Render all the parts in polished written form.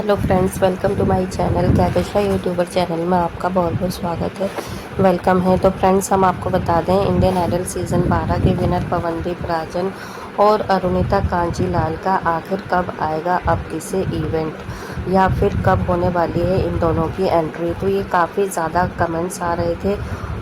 Hello friends, welcome to my channel Kahkasha youtuber channel में आपका बहुत बहुत स्वागत है, वेलकम है। तो फ्रेंड्स, हम आपको बता दें, इंडियन आइडल सीज़न 12 के विनर पवनदीप राजन और अरुणिता कांजीलाल का आखिर कब आएगा अब किसे इवेंट या फिर कब होने वाली है इन दोनों की एंट्री। तो ये काफ़ी ज़्यादा कमेंट्स आ रहे थे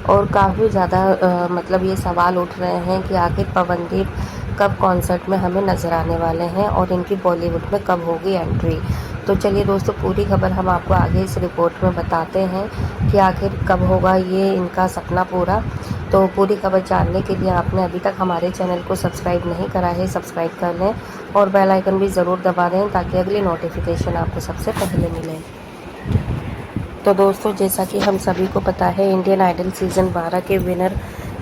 और काफ़ी ज़्यादा मतलब ये सवाल उठ रहे हैं कि आखिर पवनदीप कब कॉन्सर्ट में हमें नज़र आने वाले हैं और इनकी बॉलीवुड में कब होगी एंट्री। तो चलिए दोस्तों, पूरी खबर हम आपको आगे इस रिपोर्ट में बताते हैं कि आखिर कब होगा ये इनका सपना पूरा। तो पूरी खबर जानने के लिए आपने अभी तक हमारे चैनल को सब्सक्राइब नहीं करा है, सब्सक्राइब कर लें और बेल आइकन भी ज़रूर दबा दें ताकि अगली नोटिफिकेशन आपको सबसे पहले मिले। तो दोस्तों, जैसा कि हम सभी को पता है, इंडियन आइडल सीज़न 12 के विनर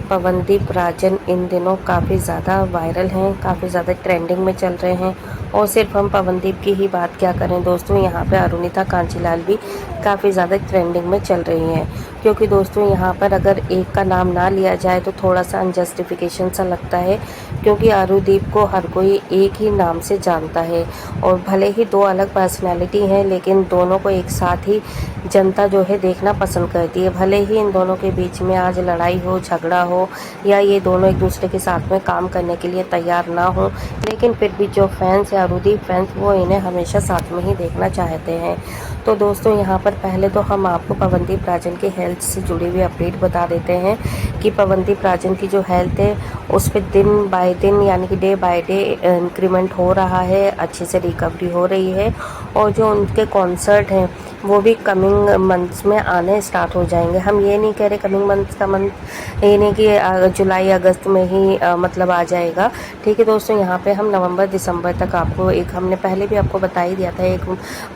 पवनदीप राजन इन दिनों काफ़ी ज़्यादा वायरल हैं, काफ़ी ज़्यादा ट्रेंडिंग में चल रहे हैं। और सिर्फ हम पवनदीप की ही बात क्या करें दोस्तों, यहाँ पे अरुणिता कांजीलाल भी काफ़ी ज़्यादा ट्रेंडिंग में चल रही हैं। क्योंकि दोस्तों, यहाँ पर अगर एक का नाम ना लिया जाए तो थोड़ा सा अनजस्टिफिकेशन सा लगता है, क्योंकि अरुदीप को हर कोई एक ही नाम से जानता है। और भले ही दो अलग पर्सनैलिटी हैं, लेकिन दोनों को एक साथ ही जनता जो है देखना पसंद करती है। भले ही इन दोनों के बीच में आज लड़ाई हो, झगड़ा हो, या ये दोनों एक दूसरे के साथ में काम करने के लिए तैयार ना हो, लेकिन फिर भी जो फैंस या अरुदीप फैंस वो इन्हें हमेशा साथ में ही देखना चाहते हैं। तो दोस्तों, यहाँ पर पहले तो हम आपको पवनदीप राजन की हेल्थ से जुड़ी हुई अपडेट बता देते हैं कि पवनदीप राजन की जो हेल्थ है उस पर दिन बाय दिन यानी कि डे बाय डे इंक्रीमेंट हो रहा है, अच्छे से रिकवरी हो रही है। और जो उनके कॉन्सर्ट हैं वो भी कमिंग मंथ्स में आने स्टार्ट हो जाएंगे। हम ये नहीं कह रहे कमिंग मंथ्स का मंथ ये नहीं कि जुलाई अगस्त में ही मतलब आ जाएगा। ठीक है दोस्तों, यहाँ पे हम नवंबर दिसंबर तक आपको एक हमने पहले भी आपको बता ही दिया था, एक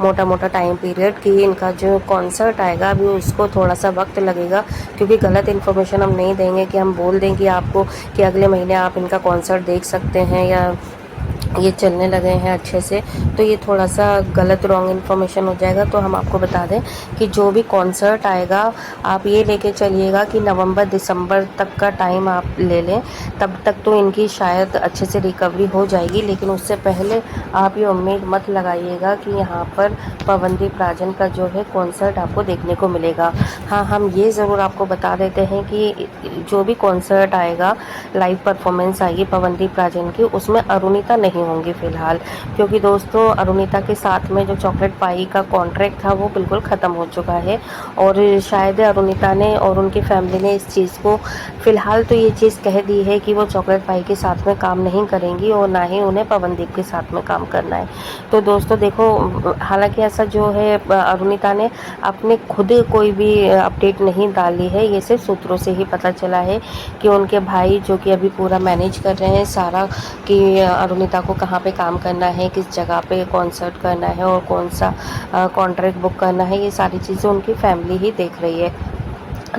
मोटा मोटा टाइम पीरियड कि इनका जो कॉन्सर्ट आएगा अभी उसको थोड़ा सा वक्त लगेगा। क्योंकि गलत इन्फॉर्मेशन हम नहीं देंगे कि हम बोल दें कि आपको कि अगले महीने आप इनका कॉन्सर्ट देख सकते हैं या ये चलने लगे हैं अच्छे से, तो ये थोड़ा सा गलत रॉन्ग इन्फॉर्मेशन हो जाएगा। तो हम आपको बता दें कि जो भी कॉन्सर्ट आएगा आप ये लेके चलिएगा कि नवंबर दिसंबर तक का टाइम आप ले लें, तब तक तो इनकी शायद अच्छे से रिकवरी हो जाएगी। लेकिन उससे पहले आप ये उम्मीद मत लगाइएगा कि यहाँ पर पवनदीप राजन का जो है कॉन्सर्ट आपको देखने को मिलेगा। हाँ, हम ये ज़रूर आपको बता देते हैं कि जो भी कॉन्सर्ट आएगा, लाइव परफॉर्मेंस आएगी पवनदीप राजन की, उसमें अरुणिता नहीं होंगी फ़िलहाल। क्योंकि दोस्तों, अरुणिता के साथ में जो चॉकलेट पाई का कॉन्ट्रैक्ट था वो बिल्कुल ख़त्म हो चुका है। और शायद अरुणिता ने और उनकी फैमिली ने इस चीज़ को फ़िलहाल तो ये चीज़ कह दी है कि वो चॉकलेट पाई के साथ में काम नहीं करेंगी और ना ही उन्हें पवनदीप के साथ में काम करना है। तो दोस्तों देखो, हालांकि ऐसा जो है अरुणिता ने अपने खुद कोई भी अपडेट नहीं डाली है, ये सिर्फ सूत्रों से ही पता चला है कि उनके भाई जो कि अभी पूरा मैनेज कर रहे हैं सारा, कि अरुणिता को कहाँ पे काम करना है, किस जगह पे कॉन्सर्ट करना है और कौन सा कॉन्ट्रैक्ट बुक करना है, ये सारी चीज़ें उनकी फैमिली ही देख रही है।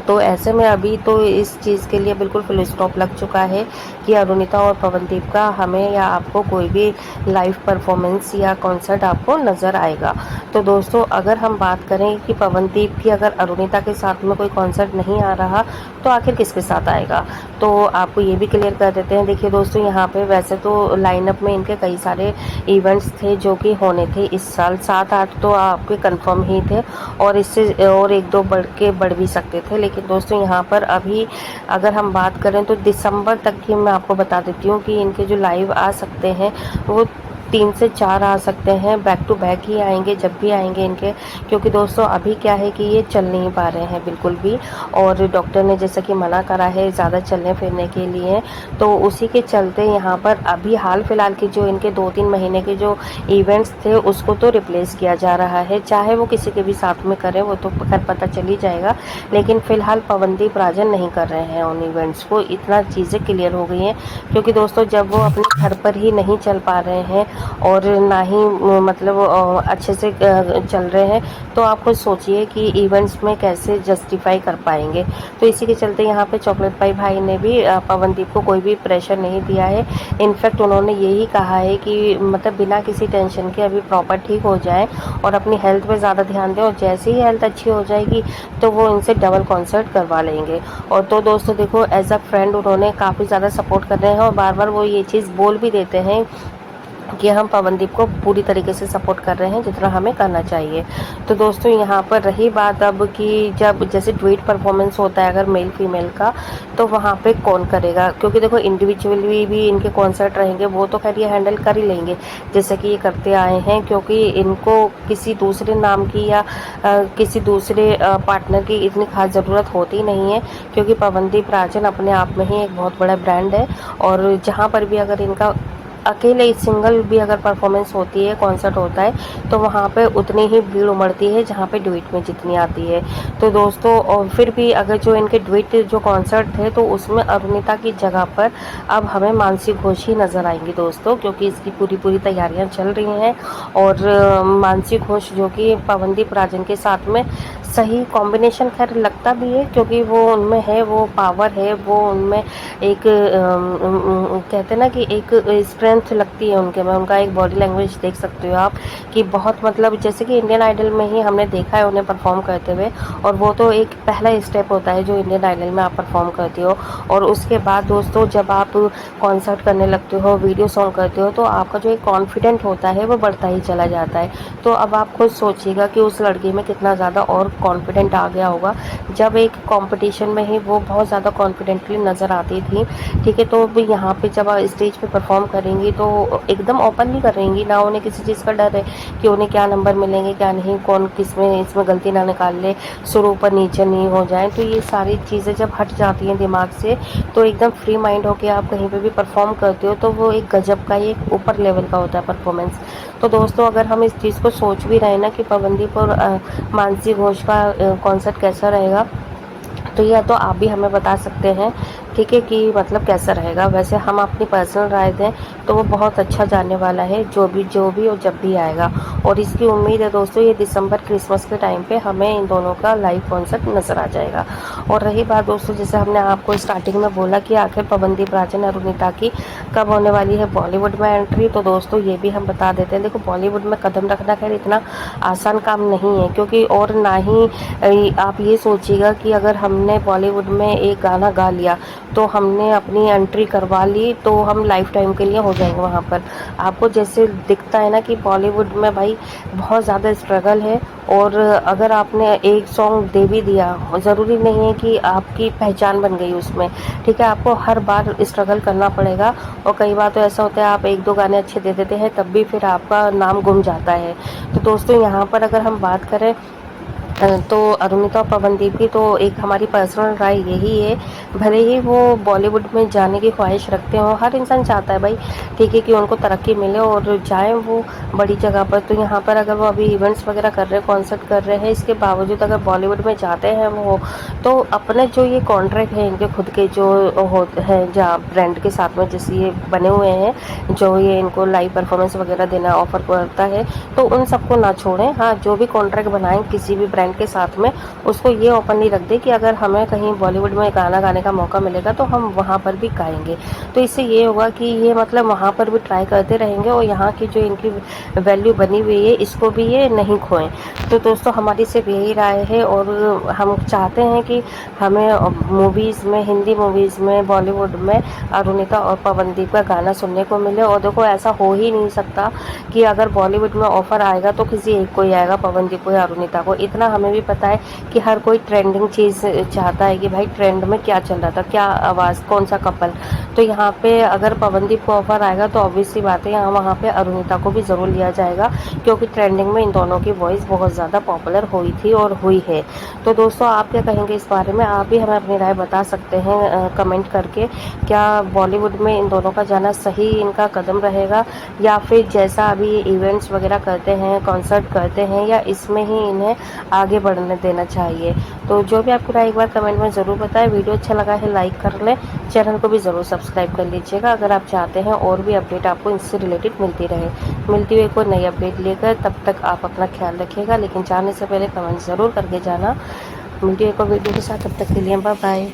तो ऐसे में अभी तो इस चीज़ के लिए बिल्कुल फुल स्टॉप लग चुका है कि अरुणिता और पवनदीप का हमें या आपको कोई भी लाइव परफॉर्मेंस या कॉन्सर्ट आपको नज़र आएगा। तो दोस्तों, अगर हम बात करें कि पवनदीप की अगर अरुणिता के साथ में कोई कॉन्सर्ट नहीं आ रहा तो आखिर किसके साथ आएगा, तो आपको ये भी क्लियर कर देते हैं। देखिए दोस्तों, यहाँ पे वैसे तो लाइनअप में इनके कई सारे इवेंट्स थे जो कि होने थे इस साल, 7-8 तो आपके कंफर्म ही थे और इससे और 1-2 बढ़ भी सकते थे। लेकिन दोस्तों, यहाँ पर अभी अगर हम बात करें तो दिसंबर तक की मैं आपको बता देती हूँ कि इनके जो लाइव आ सकते हैं वो 3 से 4 आ सकते हैं, बैक टू बैक ही आएंगे जब भी आएंगे इनके। क्योंकि दोस्तों, अभी क्या है कि ये चल नहीं पा रहे हैं बिल्कुल भी, और डॉक्टर ने जैसा कि मना करा है ज़्यादा चलने फिरने के लिए, तो उसी के चलते यहाँ पर अभी हाल फिलहाल की जो इनके 2-3 महीने के जो इवेंट्स थे उसको तो रिप्लेस किया जा रहा है। चाहे वो किसी के भी साथ में करें वो तो खैर पता चल ही जाएगा, लेकिन फ़िलहाल पवनदीप राजन नहीं कर रहे हैं उन इवेंट्स को। इतना चीज़ें क्लियर हो गई हैं, क्योंकि दोस्तों जब वो अपने घर पर ही नहीं चल पा रहे हैं और ना ही मतलब अच्छे से चल रहे हैं, तो आप खुद सोचिए कि इवेंट्स में कैसे जस्टिफाई कर पाएंगे। तो इसी के चलते यहाँ पे चॉकलेट पाई भाई ने भी पवनदीप को कोई भी प्रेशर नहीं दिया है। इनफैक्ट उन्होंने यही कहा है कि मतलब बिना किसी टेंशन के अभी प्रॉपर ठीक हो जाए और अपनी हेल्थ पे ज़्यादा ध्यान दें, और जैसे ही हेल्थ अच्छी हो जाएगी तो वो इनसे डबल कॉन्सर्ट करवा लेंगे। और तो दोस्तों देखो, एज अ फ्रेंड उन्होंने काफ़ी ज़्यादा सपोर्ट कर रहे हैं और बार बार वो ये चीज़ बोल भी देते हैं कि हम पवनदीप को पूरी तरीके से सपोर्ट कर रहे हैं जितना हमें करना चाहिए। तो दोस्तों यहाँ पर रही बात अब कि जब जैसे ड्यूट परफॉर्मेंस होता है अगर मेल फीमेल का, तो वहाँ पे कौन करेगा, क्योंकि देखो इंडिविजुअली भी इनके कॉन्सर्ट रहेंगे, वो तो खैर ये हैंडल कर ही लेंगे जैसे कि ये करते आए हैं, क्योंकि इनको किसी दूसरे नाम की या किसी दूसरे पार्टनर की इतनी खास ज़रूरत होती नहीं है, क्योंकि पवनदीप राजन अपने आप में ही एक बहुत बड़ा ब्रांड है। और जहाँ पर भी अगर इनका अकेले सिंगल भी अगर परफॉर्मेंस होती है, कॉन्सर्ट होता है, तो वहाँ पे उतनी ही भीड़ उमड़ती है जहाँ पे ड्यूट में जितनी आती है। तो दोस्तों और फिर भी अगर जो इनके ड्यूट जो कॉन्सर्ट थे, तो उसमें अरुणिता की जगह पर अब हमें मानसी घोष ही नज़र आएंगी दोस्तों, क्योंकि इसकी पूरी पूरी तैयारियाँ चल रही हैं। और मानसी घोष जो कि पवनदीप राजन के साथ में सही कॉम्बिनेशन खैर लगता भी है, क्योंकि वो उनमें है, वो पावर है, वो उनमें एक कहते हैं ना कि एक स्ट्रेंथ लगती है उनके में, उनका एक बॉडी लैंग्वेज देख सकते हो आप कि बहुत मतलब जैसे कि इंडियन आइडल में ही हमने देखा है उन्हें परफॉर्म करते हुए, और वो तो एक पहला स्टेप होता है जो इंडियन आइडल में आप परफॉर्म करते हो। और उसके बाद दोस्तों जब आप कॉन्सर्ट करने लगते हो, वीडियो सॉन्ग करते हो, तो आपका जो एक कॉन्फिडेंट होता है वो बढ़ता ही चला जाता है। तो अब आप खुद सोचिएगा कि उस लड़की में कितना ज़्यादा और कॉन्फिडेंट आ गया होगा, जब एक कंपटीशन में ही वो बहुत ज़्यादा कॉन्फिडेंटली नज़र आती थी। ठीक है, तो यहाँ पे जब स्टेज पे परफॉर्म करेंगी तो एकदम ओपनली करेंगी, ना उन्हें किसी चीज़ का डर है कि उन्हें क्या नंबर मिलेंगे क्या नहीं, कौन किस में इसमें गलती ना निकाल ले, सुर ऊपर नीचे नहीं हो जाए। तो ये सारी चीज़ें जब हट जाती हैं दिमाग से, तो एकदम फ्री माइंड होकर आप कहीं पर भी परफॉर्म करते हो, तो वो एक गजब का, एक ऊपर लेवल का होता है परफॉर्मेंस। तो दोस्तों अगर हम इस चीज़ को सोच भी रहे हैं ना कि पवनदीप और मानसी घोष का कॉन्सर्ट कैसा रहेगा, तो यह तो आप भी हमें बता सकते हैं, ठीक है, कि मतलब कैसा रहेगा। वैसे हम अपनी पर्सनल राय दें तो वो बहुत अच्छा जाने वाला है, जो भी और जब भी आएगा। और इसकी उम्मीद है दोस्तों ये दिसंबर क्रिसमस के टाइम पे हमें इन दोनों का लाइव कॉन्सर्ट नज़र आ जाएगा। और रही बात दोस्तों, जैसे हमने आपको स्टार्टिंग में बोला कि आखिर पवनदीप राजन अरुणिता की कब होने वाली है बॉलीवुड में एंट्री, तो दोस्तों ये भी हम बता देते हैं। देखो बॉलीवुड में कदम रखना खैर इतना आसान काम नहीं है, क्योंकि और ना ही आप ये सोचिएगा कि अगर हमने बॉलीवुड में एक गाना गा लिया तो हमने अपनी एंट्री करवा ली तो हम लाइफ टाइम के लिए हो जाएंगे वहाँ पर। आपको जैसे दिखता है ना कि बॉलीवुड में भाई बहुत ज़्यादा स्ट्रगल है, और अगर आपने एक सॉन्ग दे भी दिया, ज़रूरी नहीं है कि आपकी पहचान बन गई उसमें। ठीक है, आपको हर बार स्ट्रगल करना पड़ेगा, और कई बार तो ऐसा होता है आप एक दो गाने अच्छे दे देते हैं तब भी फिर आपका नाम गुम जाता है। तो दोस्तों यहाँ पर अगर हम बात करें तो अरुणिता और पवनदीप की, तो एक हमारी पर्सनल राय यही है, भले ही वो बॉलीवुड में जाने की ख्वाहिश रखते हो, हर इंसान चाहता है भाई, ठीक है, कि उनको तरक्की मिले और जाएं वो बड़ी जगह पर। तो यहाँ पर अगर वो अभी इवेंट्स वगैरह कर रहे हैं, कॉन्सर्ट कर रहे हैं, इसके बावजूद अगर बॉलीवुड में जाते हैं वो, तो अपने जो ये कॉन्ट्रैक्ट है इनके खुद के जो होते हैं जहाँ ब्रांड के साथ में जैसे ये बने हुए हैं, जो ये इनको लाइव परफॉर्मेंस वगैरह देना ऑफर करता है, तो उन सबको ना छोड़ें। हाँ, जो भी कॉन्ट्रैक्ट बनाएं किसी भी ब्रांड के साथ में, उसको ये ओपनली रख दें कि अगर हमें कहीं बॉलीवुड में गाना गाने का मौका मिलेगा तो हम वहाँ पर भी गाएंगे। तो इससे ये होगा कि ये मतलब वहाँ पर भी ट्राई करते रहेंगे, और यहाँ की जो इनकी वैल्यू बनी हुई है इसको भी ये नहीं खोएं। तो दोस्तों हमारी सिर्फ यही राय है, और हम चाहते हैं कि हमें मूवीज़ में, हिंदी मूवीज़ में, बॉलीवुड में अरुणिता और पवनदीप का गाना सुनने को मिले। और देखो ऐसा हो ही नहीं सकता कि अगर बॉलीवुड में ऑफर आएगा तो किसी एक को ही आएगा, पवनदीप को या अरुणिता को। इतना हमें भी पता है कि हर कोई ट्रेंडिंग चीज़ चाहता है कि भाई ट्रेंड में क्या चल रहा था, क्या आवाज़, कौन सा कपल। तो यहाँ पे अगर पवनदीप को ऑफर आएगा तो ऑब्वियसली बात है यहाँ वहाँ पे अरुणिता को भी ज़रूर लिया जाएगा, क्योंकि ट्रेंडिंग में इन दोनों की वॉइस बहुत ज़्यादा पॉपुलर हुई थी और हुई है। तो दोस्तों आप क्या कहेंगे इस बारे में, आप भी हमें अपनी राय बता सकते हैं कमेंट करके। क्या बॉलीवुड में इन दोनों का जाना सही इनका कदम रहेगा, या फिर जैसा अभी इवेंट्स वगैरह करते हैं, कॉन्सर्ट करते हैं, या इसमें ही इन्हें आगे बढ़ने देना चाहिए। तो जो भी आपकी राय एक बार कमेंट में ज़रूर बताएं। वीडियो अच्छा लगा है लाइक कर लें, चैनल को भी ज़रूर सब्सक्राइब कर लीजिएगा अगर आप चाहते हैं और भी अपडेट आपको इससे रिलेटेड मिलती रहे। मिलती हुई कोई नई अपडेट लेकर, तब तक आप अपना ख्याल रखिएगा, लेकिन जाने से पहले कमेंट ज़रूर करके जाना। मिलती है एक और वीडियो के साथ, तब तक के लिए बाय बाय।